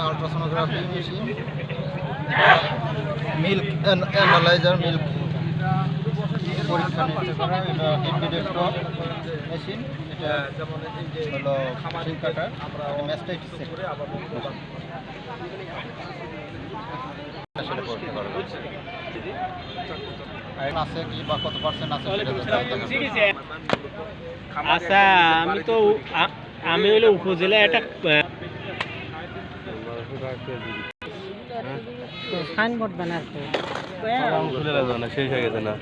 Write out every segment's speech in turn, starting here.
Ultrasonography machine, milk analyser, milk পরীক্ষা নিরীক্ষা করা, এটা হিট ডিটেক্টর মেশিন, এটা হলো শিং কাটার, ম্যাস্টাইটিস আসলে করতে পারবে আছে কি বা কত পার্সেন্ট আছে আচ্ছা আমি হলো উপজেলা একটা সাইনবোর্ড বানাচ্ছে শেষ হয়ে গেছে না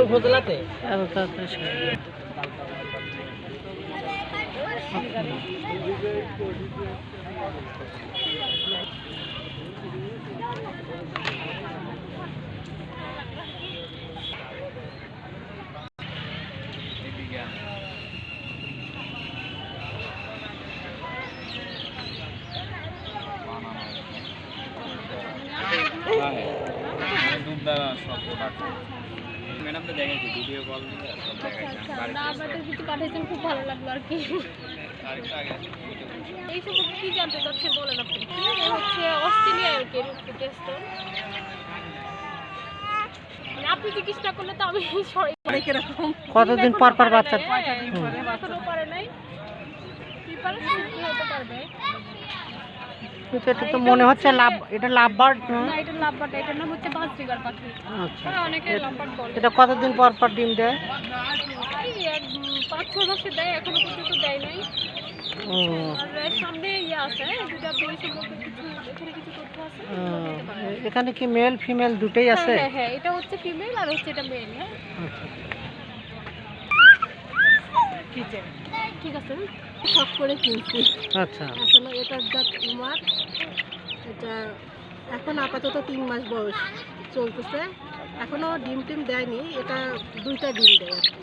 উপজেলাতে খুব ভালো লাগলো আর কি। এই সম্পর্কে কি জানতে চাচ্ছেন বলেন আপনি? হচ্ছে অস্ট্রেলিয়া আর কি আপনি চিকিৎসা করলে তো আমি কতদিন পর পর বাচ্চা এখনো পারে নাই হতে পারবে। এটা তো মনে হচ্ছে লাভ, এটা লাভবার্ড না, এটা লাভবার্ড, এটার নাম হচ্ছে বাজরিগার পাখি। আচ্ছা, অনেকে লাভবার্ড বলে। এটা কতদিন পর পর ডিম দেয়? 5-6 মাসে দেয়, এখনো পর্যন্ত দেয় নাই। আর সামনে আছে, যদি আপনি এই সম্পর্কে এখানে কিছু তথ্য আছে এখানে কি মেল ফিমেল দুটোই আছে? হ্যাঁ হ্যাঁ, এটা হচ্ছে ফিমেল আর হচ্ছে এটা মেল। হ্যাঁ ঠিক আছে, সব করে কিনছি। আচ্ছা, এখন এটার জাত উমার, এটা এখন আপাতত 3 মাস বয়স চলতেছে, এখনো ডিম টিম দেয়নি, এটা 2টা ডিম দেয় আর কি।